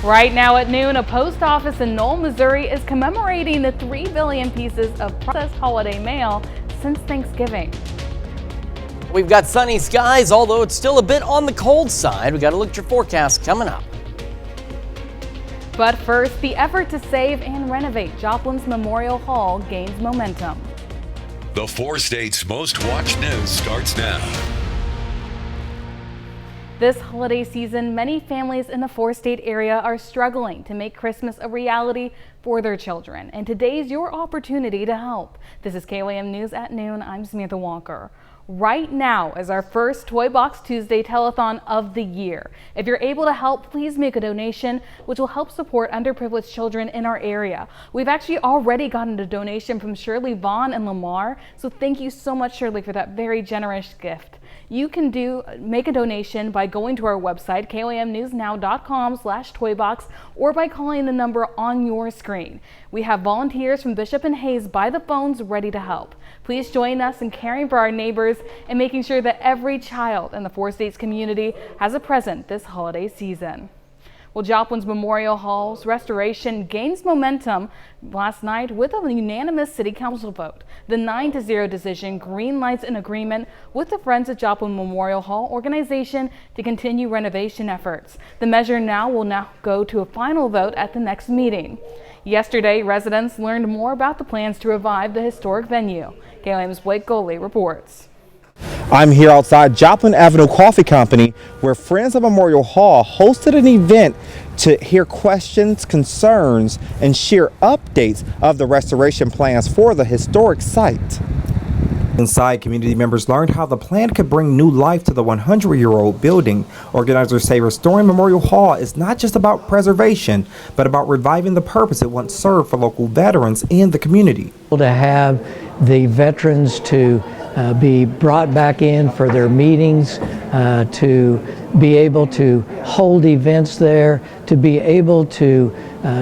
Right now at noon, a post office in Knoll, Missouri is commemorating the 3 billion pieces of processed holiday mail since Thanksgiving. We've got sunny skies, although it's still a bit on the cold side. We got to look at your forecast coming up. But first, the effort to save and renovate Joplin's Memorial Hall gains momentum. The 4 states' most watched news starts now. This holiday season, many families in the 4-state area are struggling to make Christmas a reality for their children. And today's your opportunity to help. This is KOAM News at noon. I'm Samantha Walker. Right now is our first Toy Box Tuesday telethon of the year. If you're able to help, please make a donation, which will help support underprivileged children in our area. We've actually already gotten a donation from Shirley Vaughn and Lamar, so thank you so much, Shirley, for that very generous gift. You can make a donation by going to our website, koamnewsnow.com/toybox, or by calling the number on your screen. We have volunteers from Bishop and Hayes by the phones ready to help. Please join us in caring for our neighbors and making sure that every child in the 4 states community has a present this holiday season. Well, Joplin's Memorial Hall's restoration gains momentum last night with a unanimous city council vote. The 9-0 decision greenlights an agreement with the Friends of Joplin Memorial Hall organization to continue renovation efforts. The measure will go to a final vote at the next meeting. Yesterday, residents learned more about the plans to revive the historic venue. KOAM's Blake Goley reports. I'm here outside Joplin Avenue Coffee Company, where Friends of Memorial Hall hosted an event to hear questions, concerns, and share updates of the restoration plans for the historic site. Inside, community members learned how the plan could bring new life to the 100-year-old building. Organizers say restoring Memorial Hall is not just about preservation, but about reviving the purpose it once served for local veterans and the community. To have the veterans to be brought back in for their meetings, to be able to hold events there, to be able to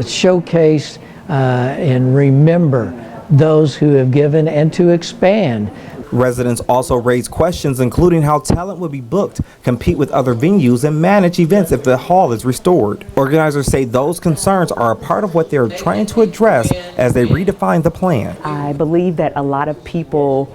showcase and remember those who have given, and to expand. Residents also raised questions, including how talent would be booked, compete with other venues, and manage events if the hall is restored. Organizers say those concerns are a part of what they're trying to address as they redefine the plan. I believe that a lot of people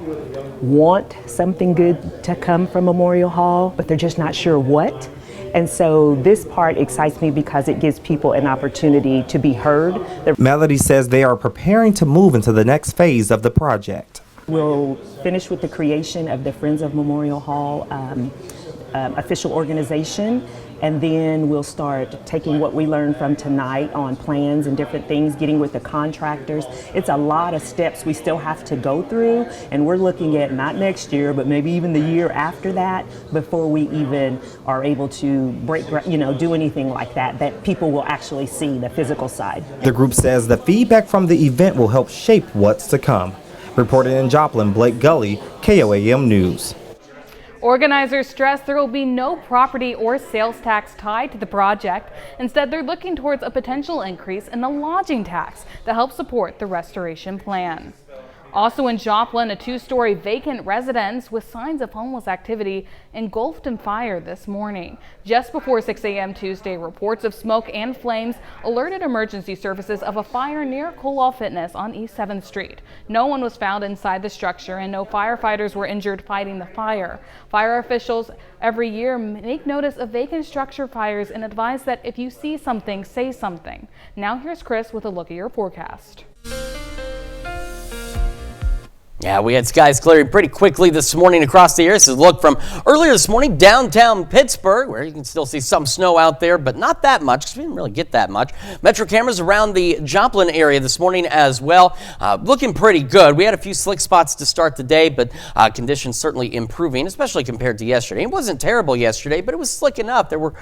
want something good to come from Memorial Hall, but they're just not sure what. And so this part excites me because it gives people an opportunity to be heard. Melody says they are preparing to move into the next phase of the project. We'll finish with the creation of the Friends of Memorial Hall official organization, and then we'll start taking what we learned from tonight on plans and different things, getting with the contractors. It's a lot of steps we still have to go through, and we're looking at not next year, but maybe even the year after that before we even are able to do anything like that people will actually see the physical side. The group says the feedback from the event will help shape what's to come. Reported in Joplin, Blake Gully, KOAM News. Organizers stress there will be no property or sales tax tied to the project. Instead, they're looking towards a potential increase in the lodging tax to help support the restoration plan. Also in Joplin, a 2-story vacant residence with signs of homeless activity engulfed in fire this morning. Just before 6 a.m. Tuesday, reports of smoke and flames alerted emergency services of a fire near Colwell Fitness on East 7th Street. No one was found inside the structure and no firefighters were injured fighting the fire. Fire officials every year make notice of vacant structure fires and advise that if you see something, say something. Now here's Chris with a look at your forecast. Yeah, we had skies clearing pretty quickly this morning across the area. This is a look from earlier this morning downtown Pittsburgh, where you can still see some snow out there, but not that much because we didn't really get that much. Metro cameras around the Joplin area this morning as well, looking pretty good. We had a few slick spots to start the day, but conditions certainly improving, especially compared to yesterday. It wasn't terrible yesterday, but it was slick enough. There were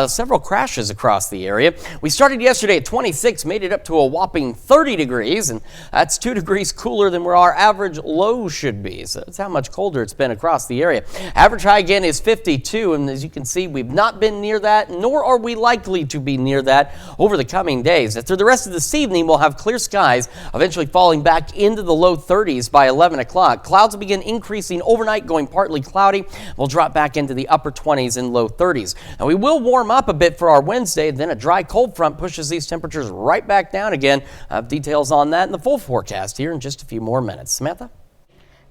several crashes across the area. We started yesterday at 26, made it up to a whopping 30 degrees, and that's 2 degrees cooler than where our average low should be. So that's how much colder it's been across the area. Average high again is 52, and as you can see, we've not been near that, nor are we likely to be near that over the coming days. Through the rest of this evening, we'll have clear skies, eventually falling back into the low 30s by 11 o'clock. Clouds will begin increasing overnight, going partly cloudy. We'll drop back into the upper 20s and low 30s. Now, we will warm up a bit for our Wednesday, then a dry cold front pushes these temperatures right back down again. I have details on that in the full forecast here in just a few more minutes. Samantha?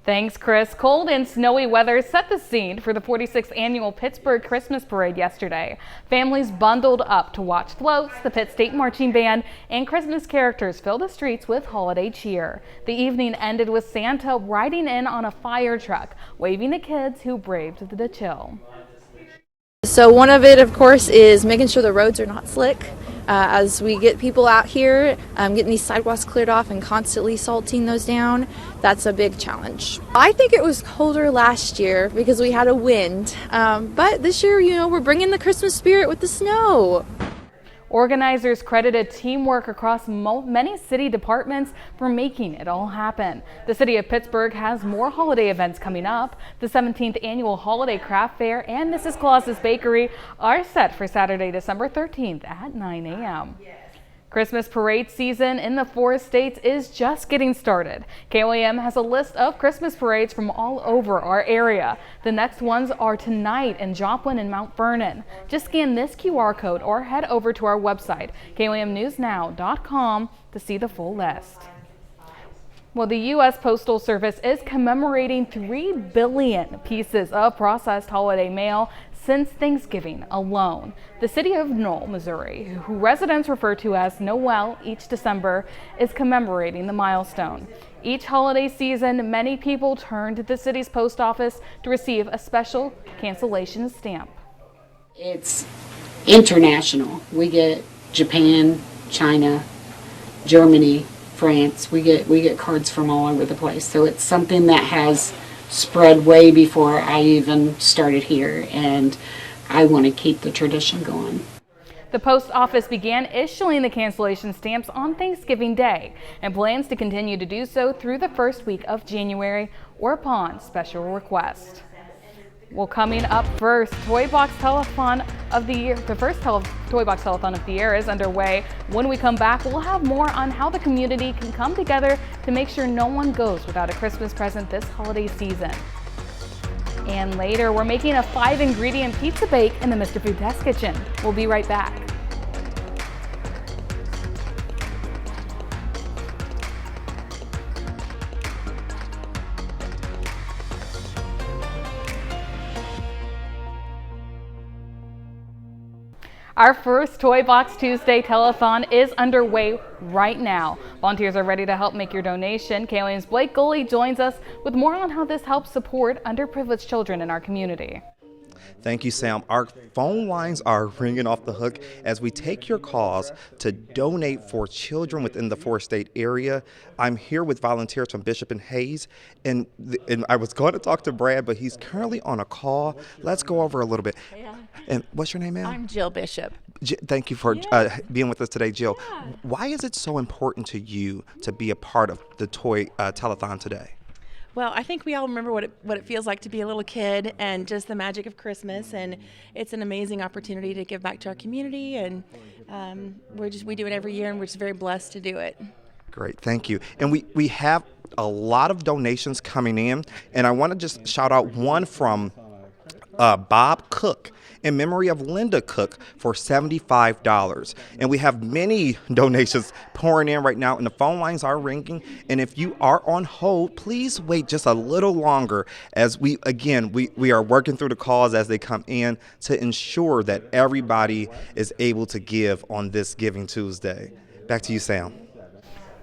Thanks, Chris. Cold and snowy weather set the scene for the 46th annual Pittsburgh Christmas Parade yesterday. Families bundled up to watch floats, the Pitt State Marching Band, and Christmas characters fill the streets with holiday cheer. The evening ended with Santa riding in on a fire truck, waving at kids who braved the chill. So one of it, of course, is making sure the roads are not slick. As we get people out here, getting these sidewalks cleared off and constantly salting those down, that's a big challenge. I think it was colder last year because we had a wind, but this year, we're bringing the Christmas spirit with the snow. Organizers credited teamwork across many city departments for making it all happen. The city of Pittsburgh has more holiday events coming up. The 17th annual Holiday Craft Fair and Mrs. Claus's Bakery are set for Saturday, December 13th at 9 a.m. Christmas parade season in the 4 states is just getting started. KOAM has a list of Christmas parades from all over our area. The next ones are tonight in Joplin and Mount Vernon. Just scan this QR code or head over to our website, KOAMnewsnow.com, to see the full list. Well, the U.S. Postal Service is commemorating 3 billion pieces of processed holiday mail since Thanksgiving alone. The city of Knoll, Missouri, who residents refer to as Noel each December, is commemorating the milestone. Each holiday season, many people turn to the city's post office to receive a special cancellation stamp. It's international. We get Japan, China, Germany, France. We get cards from all over the place. So it's something that has spread way before I even started here, and I want to keep the tradition going. The post office began issuing the cancellation stamps on Thanksgiving Day and plans to continue to do so through the first week of January or upon special request. Well, coming up first, Toy Box Telethon of the Year. The first Toy Box Telethon of the year is underway. When we come back, we'll have more on how the community can come together to make sure no one goes without a Christmas present this holiday season. And later, we're making a 5-ingredient pizza bake in the Mr. Food Test Kitchen. We'll be right back. Our first Toy Box Tuesday telethon is underway right now. Volunteers are ready to help make your donation. KOAM's Blake Goley joins us with more on how this helps support underprivileged children in our community. Thank you, Sam. Our phone lines are ringing off the hook as we take your calls to donate for children within the 4-state area. I'm here with volunteers from Bishop and Hayes, and I was going to talk to Brad, but he's currently on a call. Let's go over a little bit. Yeah. And what's your name, ma'am? I'm Jill Bishop. Thank you for being with us today, Jill. Yeah. Why is it so important to you to be a part of the Toy Telethon today? Well, I think we all remember what it feels like to be a little kid and just the magic of Christmas, and it's an amazing opportunity to give back to our community, and we do it every year, and we're just very blessed to do it. Great, thank you. And we have a lot of donations coming in, and I want to just shout out one from Bob Cook in memory of Linda Cook for $75. And we have many donations pouring in right now, and the phone lines are ringing. And if you are on hold, please wait just a little longer as we are working through the calls as they come in to ensure that everybody is able to give on this Giving Tuesday. Back to you, Sam.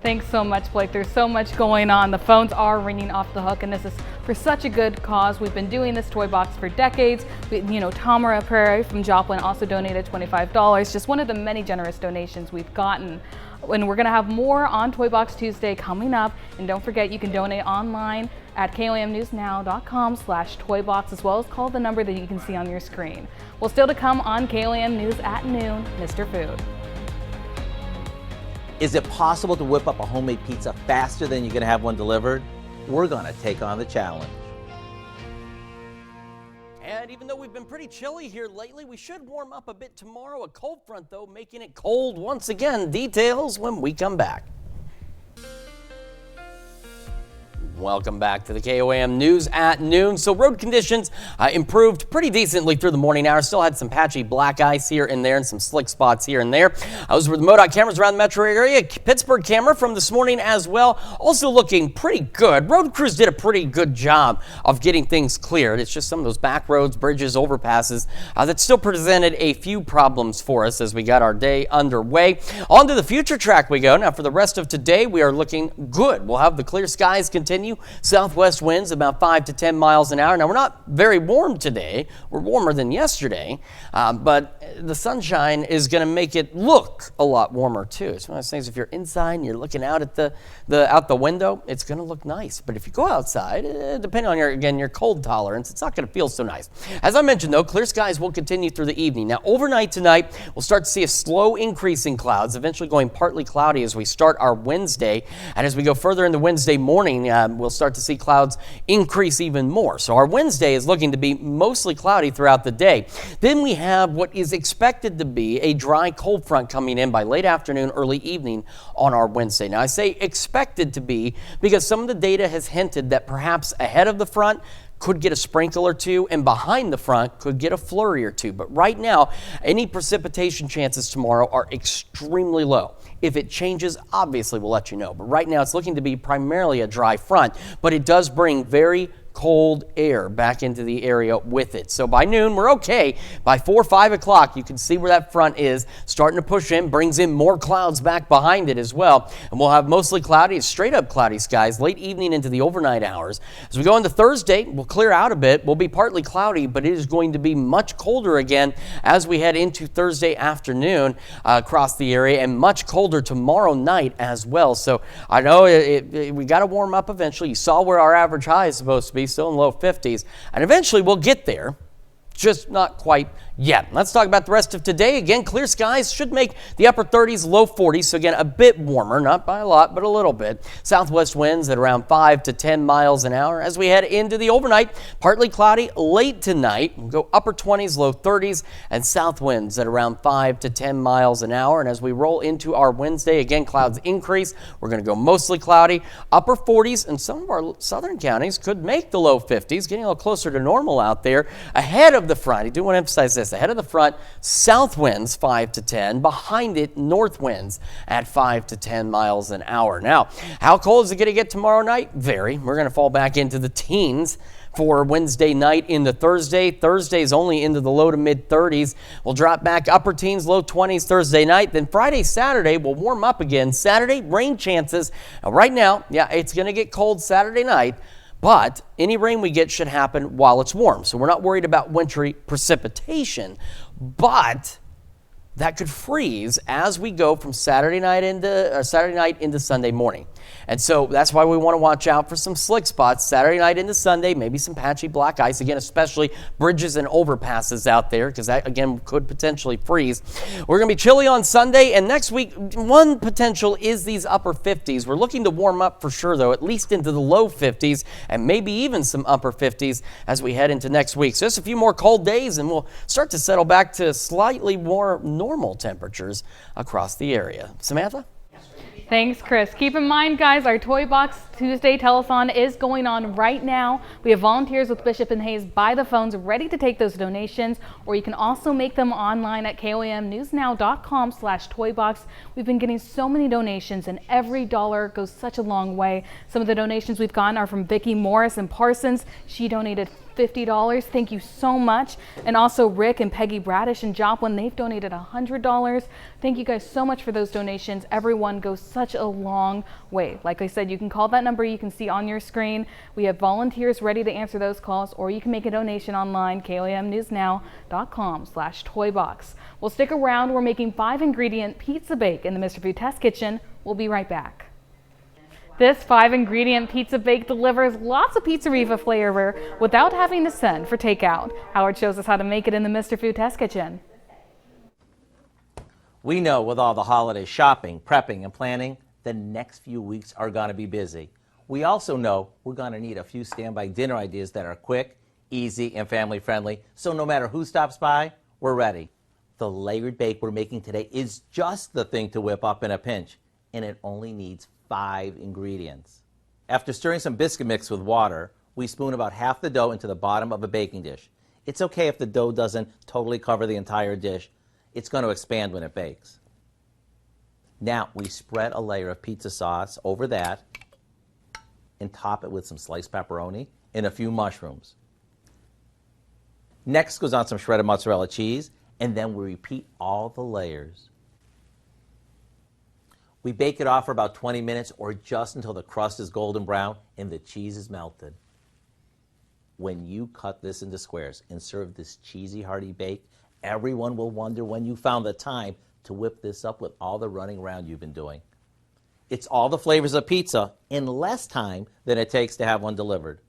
Thanks so much, Blake. There's so much going on. The phones are ringing off the hook, and this is for such a good cause. We've been doing this toy box for decades. Tamara Prairie from Joplin also donated $25, just one of the many generous donations we've gotten. And we're going to have more on Toy Box Tuesday coming up. And don't forget, you can donate online at KOAMnewsnow.com/toybox, as well as call the number that you can see on your screen. Well, still to come on KOAM News at noon, Mr. Food. Is it possible to whip up a homemade pizza faster than you're going to have one delivered? we're going to take on the challenge. And even though we've been pretty chilly here lately, we should warm up a bit tomorrow. A cold front, though, making it cold once again. Details when we come back. Welcome back to the KOAM News at noon. So road conditions improved pretty decently through the morning hours. Still had some patchy black ice here and there and some slick spots here and there. Those were the MoDOT cameras around the metro area. Pittsburgh camera from this morning as well. Also looking pretty good. Road crews did a pretty good job of getting things cleared. It's just some of those back roads, bridges, overpasses that still presented a few problems for us as we got our day underway. On to the future track we go. Now for the rest of today, we are looking good. We'll have the clear skies continue. Southwest winds about 5 to 10 miles an hour. Now, we're not very warm today. We're warmer than yesterday, but the sunshine is going to make it look a lot warmer, too. It's one of those things, if you're inside and you're looking out at the window, it's going to look nice. But if you go outside, depending on, your cold tolerance, it's not going to feel so nice. As I mentioned, though, clear skies will continue through the evening. Now, overnight tonight, we'll start to see a slow increase in clouds, eventually going partly cloudy as we start our Wednesday. And as we go further into Wednesday morning, we'll start to see clouds increase even more. So our Wednesday is looking to be mostly cloudy throughout the day. Then we have what is expected to be a dry cold front coming in by late afternoon, early evening on our Wednesday. Now I say expected to be because some of the data has hinted that perhaps ahead of the front could get a sprinkle or two, and behind the front could get a flurry or two. But right now, any precipitation chances tomorrow are extremely low. If it changes, obviously we'll let you know. But right now, it's looking to be primarily a dry front, but it does bring very cold air back into the area with it. So by noon, we're okay. By 4 or 5 o'clock, you can see where that front is starting to push in, brings in more clouds back behind it as well. And we'll have mostly cloudy, straight up cloudy skies late evening into the overnight hours. As we go into Thursday, we'll clear out a bit. We'll be partly cloudy, but it is going to be much colder again as we head into Thursday afternoon across the area, and much colder tomorrow night as well. So I know we got to warm up eventually. You saw where our average high is supposed to be, still in low 50s, and eventually we'll get there, just not quite yet. Let's talk about the rest of today. Again, clear skies should make the upper 30s, low 40s. So again, a bit warmer, not by a lot, but a little bit. Southwest winds at around 5 to 10 miles an hour. As we head into the overnight, partly cloudy late tonight. We'll go upper 20s, low 30s, and south winds at around 5 to 10 miles an hour. And as we roll into our Wednesday, again, clouds increase. We're going to go mostly cloudy, upper 40s, and some of our southern counties could make the low 50s, getting a little closer to normal out there. Ahead of the front, I do want to emphasize this, ahead of the front, south winds 5 to 10, behind it, north winds at 5 to 10 miles an hour. Now, how cold is it going to get tomorrow night? Very. We're going to fall back into the teens for Wednesday night into Thursday. Thursday's only into the low to mid 30s. We'll drop back upper teens, low 20s Thursday night. Then Friday, Saturday, we'll warm up again. Saturday, rain chances. Now, right now, yeah, it's going to get cold Saturday night, but any rain we get should happen while it's warm. So we're not worried about wintry precipitation, but that could freeze as we go from Saturday night into Sunday morning. And so that's why we want to watch out for some slick spots Saturday night into Sunday, maybe some patchy black ice, again, especially bridges and overpasses out there, because that, again, could potentially freeze. We're going to be chilly on Sunday, and next week, one potential is these upper 50s. We're looking to warm up for sure, though, at least into the low 50s, and maybe even some upper 50s as we head into next week. So just a few more cold days, and we'll start to settle back to slightly more normal temperatures across the area. Samantha? Thanks, Chris. Keep in mind, guys, our Toy Box Tuesday telethon is going on right now. We have volunteers with Bishop and Hayes by the phones ready to take those donations, or you can also make them online at komnewsnow.com/toybox. We've been getting so many donations, and every dollar goes such a long way. Some of the donations we've gotten are from Vicki Morris and Parsons. She donated $50. Thank you so much. And also Rick and Peggy Bradish and Joplin, they've donated $100. Thank you guys so much for those donations. Everyone goes such a long way. Like I said, you can call that number you can see on your screen. We have volunteers ready to answer those calls, or you can make a donation online, komnewsnow.com/toybox. We'll stick around. We're making 5-ingredient pizza bake in the Mr. Food Test Kitchen. We'll be right back. This 5-ingredient pizza bake delivers lots of pizzeria flavor without having to send for takeout. Howard shows us how to make it in the Mr. Food Test Kitchen. We know with all the holiday shopping, prepping, and planning, the next few weeks are going to be busy. We also know we're going to need a few standby dinner ideas that are quick, easy, and family friendly. So no matter who stops by, we're ready. The layered bake we're making today is just the thing to whip up in a pinch, and it only needs 5 ingredients. After stirring some biscuit mix with water, we spoon about half the dough into the bottom of a baking dish. It's okay if the dough doesn't totally cover the entire dish. It's going to expand when it bakes. Now we spread a layer of pizza sauce over that and top it with some sliced pepperoni and a few mushrooms. Next goes on some shredded mozzarella cheese, and then we repeat all the layers. We bake it off for about 20 minutes or just until the crust is golden brown and the cheese is melted. When you cut this into squares and serve this cheesy, hearty bake, everyone will wonder when you found the time to whip this up with all the running around you've been doing. It's all the flavors of pizza in less time than it takes to have one delivered.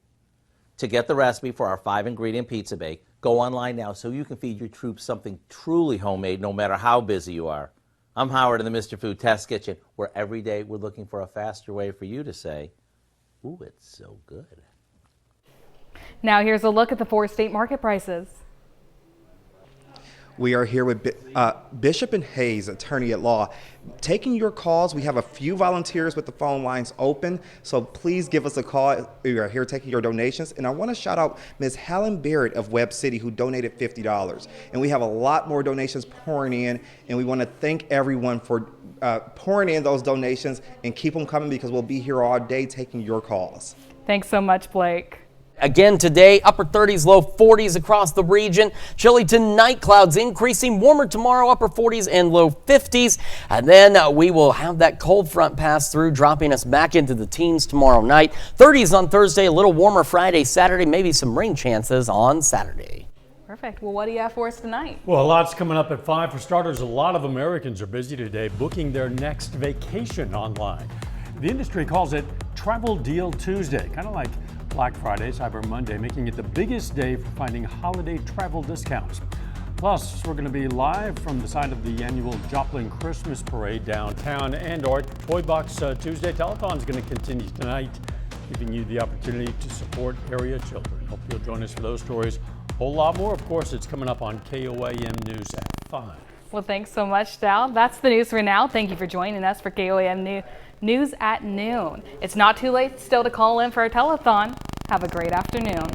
To get the recipe for our 5-ingredient pizza bake, go online now so you can feed your troops something truly homemade no matter how busy you are. I'm Howard in the Mr. Food Test Kitchen, where every day we're looking for a faster way for you to say, ooh, it's so good. Now here's a look at the 4-state market prices. We are here with Bishop and Hayes, attorney at law, taking your calls. We have a few volunteers with the phone lines open, so please give us a call. We are here taking your donations. And I want to shout out Ms. Helen Barrett of Webb City, who donated $50. And we have a lot more donations pouring in, and we want to thank everyone for pouring in those donations, and keep them coming because we'll be here all day taking your calls. Thanks so much, Blake. Again today, upper 30s, low 40s across the region. Chilly tonight, clouds increasing. Warmer tomorrow, upper 40s and low 50s. And then we will have that cold front pass through, dropping us back into the teens tomorrow night. 30s on Thursday, a little warmer Friday, Saturday, maybe some rain chances on Saturday. Perfect. Well, what do you have for us tonight? Well, a lot's coming up at 5. For starters, a lot of Americans are busy today booking their next vacation online. The industry calls it Travel Deal Tuesday, kind of like Black Friday, Cyber Monday, making it the biggest day for finding holiday travel discounts. Plus, we're going to be live from the side of the annual Joplin Christmas Parade downtown, and our Toy Box Tuesday Telethon is going to continue tonight, giving you the opportunity to support area children. Hope you'll join us for those stories. A whole lot more, of course, it's coming up on KOAM News at 5. Well, thanks so much, Dal. That's the news for now. Thank you for joining us for KOAM News at noon. It's not too late still to call in for our telethon. Have a great afternoon.